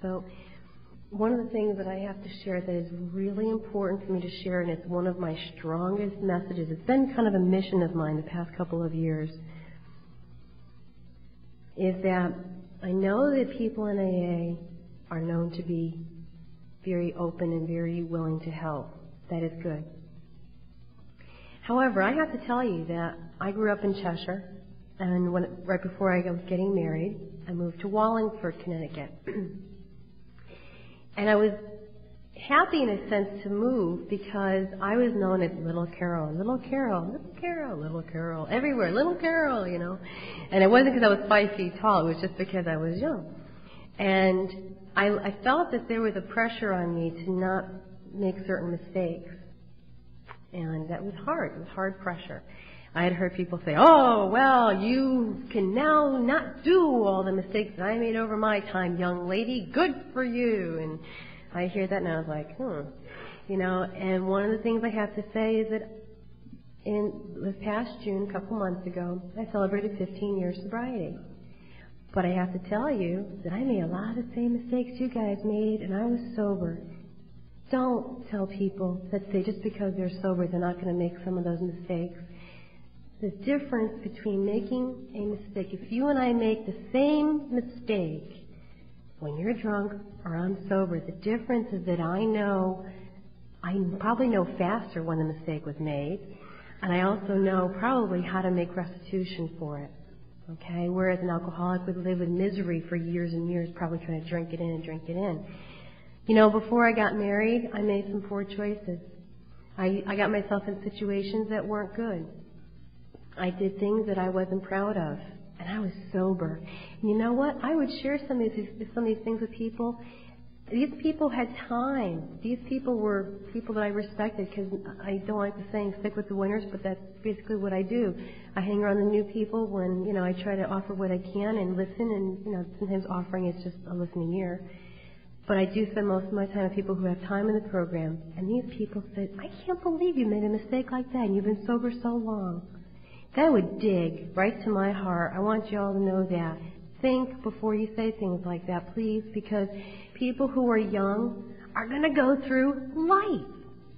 Speaker 3: So, one of the things that I have to share that is really important for me to share, and it's one of my strongest messages, it's been kind of a mission of mine the past couple of years, is that I know that people in AA are known to be very open and very willing to help. That is good. However, I have to tell you that I grew up in Cheshire, and right before I was getting married, I moved to Wallingford, Connecticut. And I was happy in a sense to move because I was known as Little Carol, Little Carol, Little Carol, Little Carol, everywhere, Little Carol, you know. And it wasn't because I was 5 feet tall, it was just because I was young. And I felt that there was a pressure on me to not make certain mistakes. And that was hard. It was hard pressure. I had heard people say, "Oh, well, you can now not do all the mistakes that I made over my time, young lady. Good for you." And I hear that and I was like, You know, and one of the things I have to say is that in this past June, a couple months ago, I celebrated 15 years sobriety. But I have to tell you that I made a lot of the same mistakes you guys made, and I was sober. Don't tell people that say just because they're sober they're not going to make some of those mistakes. The difference between making a mistake, if you and I make the same mistake when you're drunk or I'm sober, the difference is that I probably know faster when the mistake was made, and I also know probably how to make restitution for it. Okay? Whereas an alcoholic would live in misery for years and years, probably trying to drink it in and drink it in. You know, before I got married, I made some poor choices. I got myself in situations that weren't good. I did things that I wasn't proud of, and I was sober. And you know what? I would share some of these things with people. These people had time. These people were people that I respected, because I don't like the saying "stick with the winners," but that's basically what I do. I hang around the new people when, you know, I try to offer what I can and listen, and, you know, sometimes offering is just a listening ear. But I do spend most of my time with people who have time in the program. And these people said, "I can't believe you made a mistake like that, and you've been sober so long." That would dig right to my heart. I want you all to know that. Think before you say things like that, please, because people who are young are going to go through life.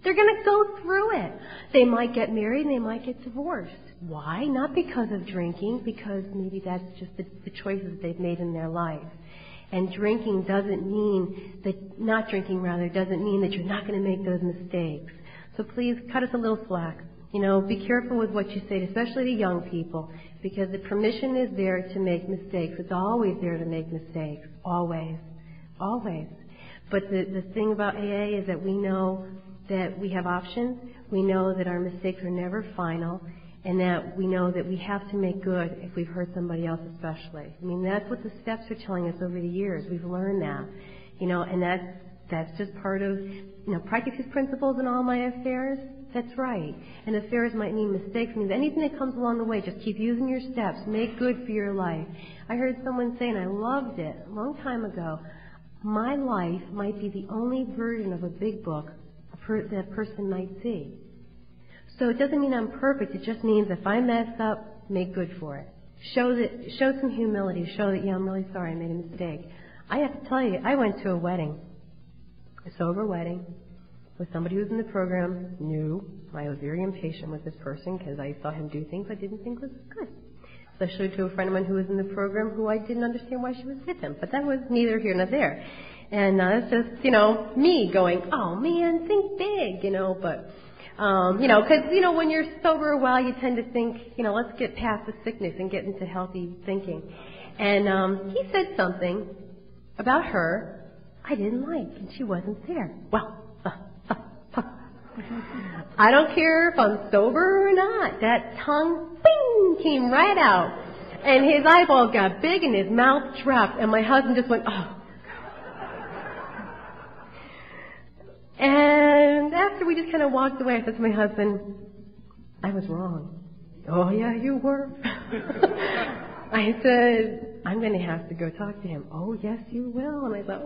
Speaker 3: They're going to go through it. They might get married and they might get divorced. Why? Not because of drinking, because maybe that's just the choices they've made in their life. And drinking doesn't mean that, not drinking rather, doesn't mean that you're not going to make those mistakes. So please cut us a little slack. You know, be careful with what you say, especially to young people, because the permission is there to make mistakes. It's always there to make mistakes. Always. Always. But the thing about AA is that we know that we have options. We know that our mistakes are never final, and that we know that we have to make good if we've hurt somebody else especially. I mean, that's what the steps are telling us over the years. We've learned that. You know, and that's just part of, you know, practice these principles in all my affairs. That's right. And affairs might mean mistakes. It means anything that comes along the way, just keep using your steps. Make good for your life. I heard someone say, and I loved it a long time ago, my life might be the only version of a big book that a person might see. So it doesn't mean I'm perfect. It just means if I mess up, make good for it. Show some humility. Show that, yeah, I'm really sorry I made a mistake. I have to tell you, I went to a wedding, a sober wedding, with somebody who was in the program, knew I was very impatient with this person because I saw him do things I didn't think was good. Especially to a friend of mine who was in the program who I didn't understand why she was with him. But that was neither here nor there. And it's just, me going, oh, man, think big, but, because, when you're sober a while, you tend to think, let's get past the sickness and get into healthy thinking. And he said something about her I didn't like, and she wasn't there. Well, I don't care if I'm sober or not. That tongue, bing, came right out. And his eyeballs got big and his mouth dropped. And my husband just went, oh. And after we just kind of walked away, I said to my husband, I was wrong. Oh, yeah, you were. I said, I'm going to have to go talk to him. Oh, yes, you will. And I thought,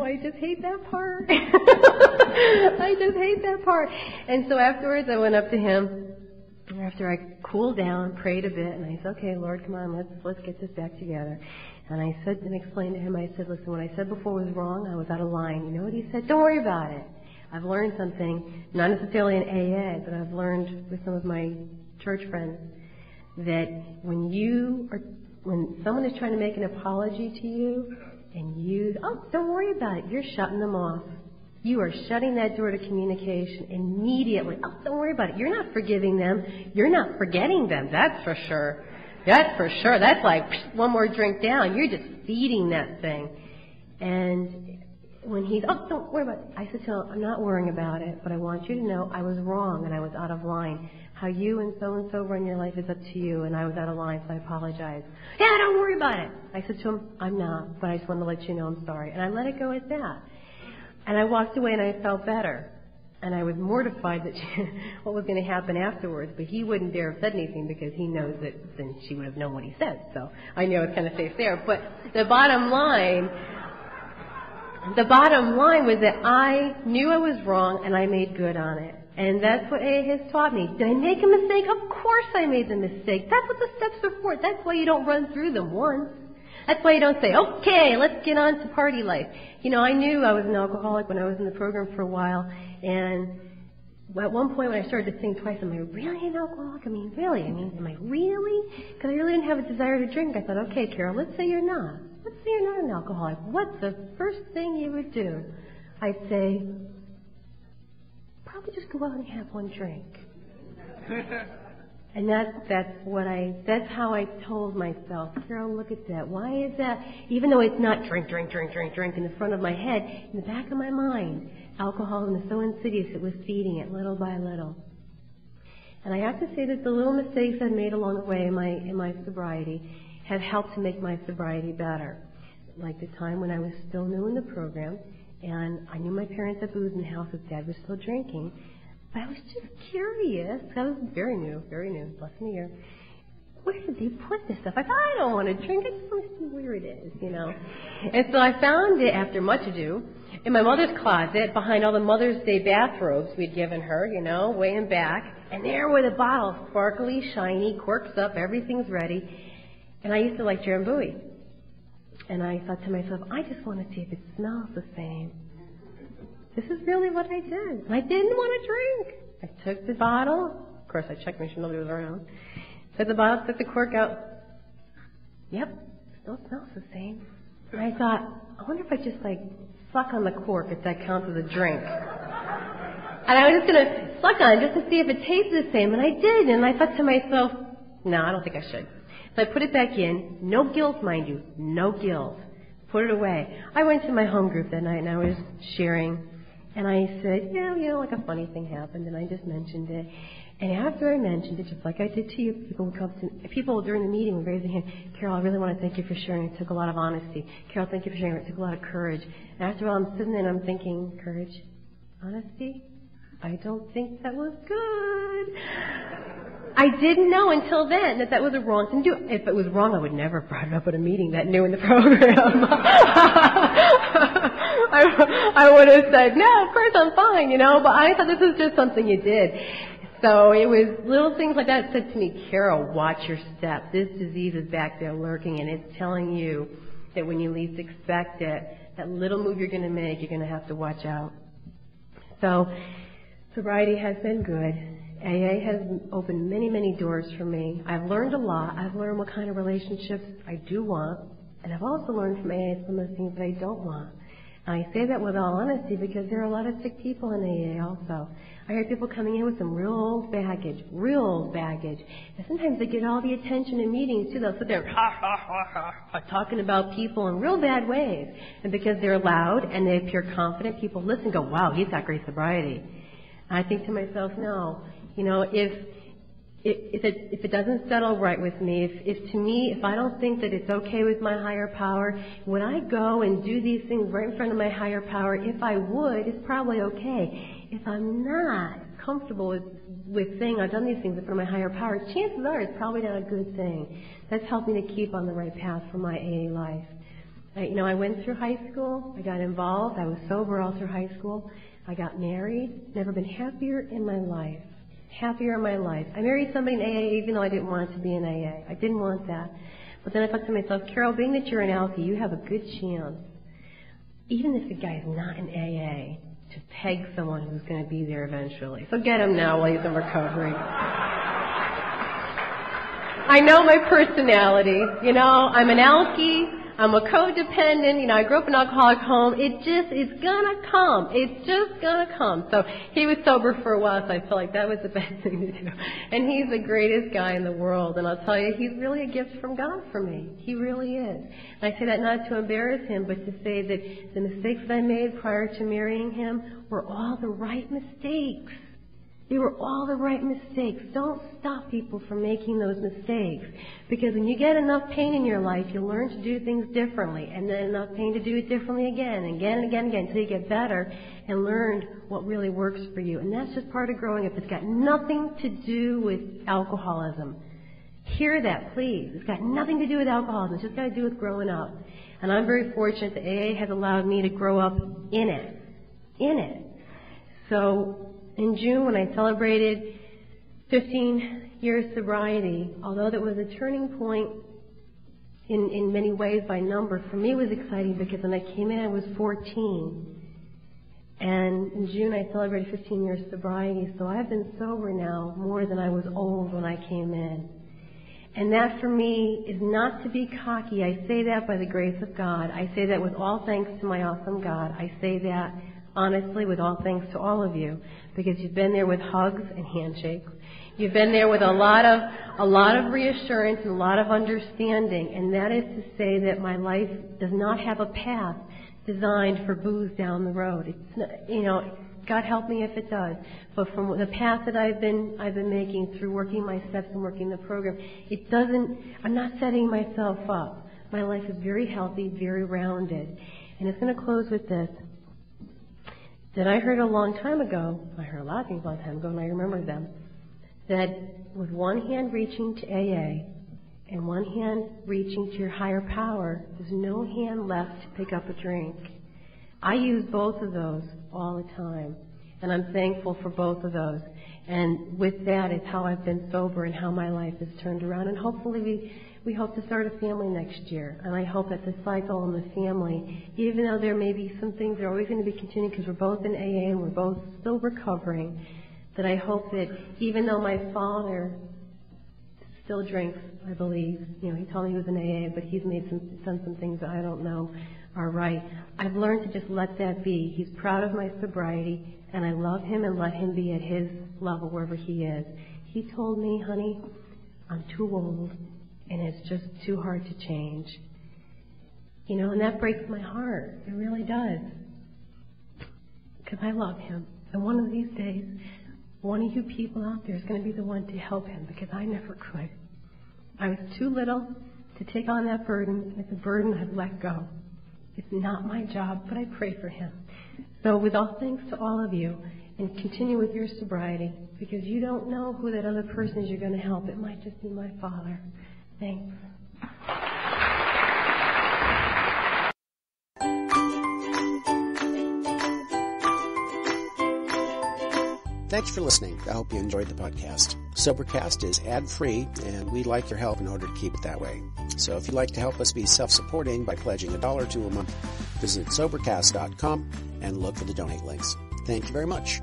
Speaker 3: I just hate that part. I just hate that part. And so afterwards, I went up to him. After I cooled down, prayed a bit, and I said, okay, Lord, come on, let's get this back together. And I said and explained to him, I said, listen, what I said before was wrong. I was out of line. You know what he said? Don't worry about it. I've learned something, not necessarily in AA, but I've learned with some of my church friends, that when someone is trying to make an apology to you, and don't worry about it, you're shutting them off. You are shutting that door to communication immediately. Oh, don't worry about it. You're not forgiving them. You're not forgetting them. That's for sure. That's for sure. That's like one more drink down. You're just feeding that thing. And when he's, don't worry about it. I said to him, I'm not worrying about it, but I want you to know I was wrong and I was out of line. How you and so run your life is up to you, and I was out of line, so I apologize. Yeah, don't worry about it. I said to him, I'm not, but I just wanted to let you know I'm sorry. And I let it go at that. And I walked away and I felt better. And I was mortified that what was going to happen afterwards, but he wouldn't dare have said anything because he knows that then she would have known what he said. So I know it's kind of safe there. But the bottom line was that I knew I was wrong and I made good on it. And that's what AA has taught me. Did I make a mistake? Of course I made the mistake. That's what the steps are for. That's why you don't run through them once. That's why you don't say, okay, let's get on to party life. I knew I was an alcoholic when I was in the program for a while. And at one point when I started to think twice, am I really an alcoholic? Really? Am I really? Because I really didn't have a desire to drink. I thought, okay, Carol, let's say you're not. Let's say you're not an alcoholic. What's the first thing you would do? I'd say, probably just go out and have one drink. And that's how I told myself, Carol, look at that. Why is that? Even though it's not drink in the front of my head, in the back of my mind, alcoholism is so insidious, it was feeding it little by little. And I have to say that the little mistakes I've made along the way in my sobriety have helped to make my sobriety better. Like the time when I was still new in the program, and I knew my parents had booze in the house, but Dad was still drinking. But I was just curious. I was very new, less than a year. Where did they put this stuff? I thought, I don't want to drink. I just want to see where it is, And so I found it, after much ado, in my mother's closet, behind all the Mother's Day bathrobes we'd given her, way in back. And there were the bottles, sparkly, shiny, corks up, everything's ready. And I used to like Drambuie. And I thought to myself, I just want to see if it smells the same. This is really what I did. I didn't want to drink. I took the bottle. Of course, I checked, make sure nobody was around. Took the bottle, took the cork out. Yep, still smells the same. And I thought, I wonder if I just suck on the cork if that counts as a drink. And I was just going to suck on it just to see if it tasted the same. And I did. And I thought to myself, no, I don't think I should. So I put it back in. No guilt, mind you. No guilt. Put it away. I went to my home group that night and I was sharing. And I said, like a funny thing happened, and I just mentioned it. And after I mentioned it, just like I did to you, people during the meeting would raise their hand, Carol, I really want to thank you for sharing. It took a lot of honesty. Carol, thank you for sharing. It took a lot of courage. And after all, I'm sitting there and I'm thinking, courage, honesty? I don't think that was good. I didn't know until then that was a wrong thing to do. If it was wrong, I would never have brought it up at a meeting that new in the program. I would have said, no, of course I'm fine, but I thought this was just something you did. So it was little things like that said to me, Carol, watch your step. This disease is back there lurking, and it's telling you that when you least expect it, that little move you're going to make, you're going to have to watch out. So sobriety has been good. AA has opened many, many doors for me. I've learned a lot. I've learned what kind of relationships I do want And I've also learned from AA some of the things that I don't want. And I say that with all honesty because there are a lot of sick people in AA also. I hear people coming in with some real old baggage. And sometimes they get all the attention in meetings too. They'll sit there talking about people in real bad ways. And because they're loud and they appear confident, people listen and go, wow, he's got great sobriety. And I think to myself, no, if it doesn't settle right with me, if I don't think that it's okay with my higher power, when I go and do these things right in front of my higher power, if I would, it's probably okay. If I'm not comfortable with saying I've done these things in front of my higher power, chances are it's probably not a good thing. That's helped me to keep on the right path for my AA life. I went through high school. I got involved. I was sober all through high school. I got married. Never been happier in my life. I married somebody in AA even though I didn't want it to be in AA. I didn't want that. But then I thought to myself, Carol, being that you're an alkie, you have a good chance, even if the guy's not in AA, to peg someone who's going to be there eventually. So get him now while he's in recovery. I know my personality. I'm an alkie. I'm a codependent. I grew up in an alcoholic home. It's gonna come. It's just gonna come. So he was sober for a while, so I felt like that was the best thing to do. And he's the greatest guy in the world. And I'll tell you, he's really a gift from God for me. He really is. And I say that not to embarrass him, but to say that the mistakes that I made prior to marrying him were all the right mistakes. They were all the right mistakes. Don't stop people from making those mistakes. Because when you get enough pain in your life, you learn to do things differently. And then enough pain to do it differently again and again and again and again until you get better and learn what really works for you. And that's just part of growing up. It's got nothing to do with alcoholism. Hear that, please. It's got nothing to do with alcoholism. It's just got to do with growing up. And I'm very fortunate that AA has allowed me to grow up in it. So in June, when I celebrated 15 years sobriety, although that was a turning point in many ways by number, for me it was exciting because when I came in I was 14. And in June I celebrated 15 years sobriety, so I've been sober now more than I was old when I came in. And that for me is not to be cocky. I say that by the grace of God. I say that with all thanks to my awesome God. I say that honestly with all thanks to all of you, because you've been there with hugs and handshakes. You've been there with a lot of reassurance and a lot of understanding, and that is to say that my life does not have a path designed for booze down the road. It's not, God help me if it does. But from the path that I've been making through working my steps and working the program, I'm not setting myself up. My life is very healthy, very rounded. And it's going to close with this. That I heard a long time ago, I heard a lot of things a long time ago and I remember them, that with one hand reaching to AA and one hand reaching to your higher power, there's no hand left to pick up a drink. I use both of those all the time, and I'm thankful for both of those. And with that is how I've been sober and how my life has turned around. And hopefully we hope to start a family next year. And I hope that the cycle and the family, even though there may be some things that are always going to be continuing because we're both in AA and we're both still recovering, that I hope that even though my father still drinks, I believe, he told me he was in AA, but he's done some things that I don't know are right. I've learned to just let that be. He's proud of my sobriety, and I love him and let him be at his level wherever he is. He told me, honey, I'm too old, and it's just too hard to change. And that breaks my heart. It really does. Because I love him. And one of these days, one of you people out there is going to be the one to help him, because I never could. I was too little to take on that burden. It's a burden I've let go. It's not my job, but I pray for him. So with all thanks to all of you, and continue with your sobriety, because you don't know who that other person is you're going to help. It might just be my father. Thanks.
Speaker 1: Thanks for listening. I hope you enjoyed the podcast. Sobercast is ad-free, and we'd like your help in order to keep it that way. So if you'd like to help us be self-supporting by pledging $1 or $2 a month, visit Sobercast.com and look for the donate links. Thank you very much.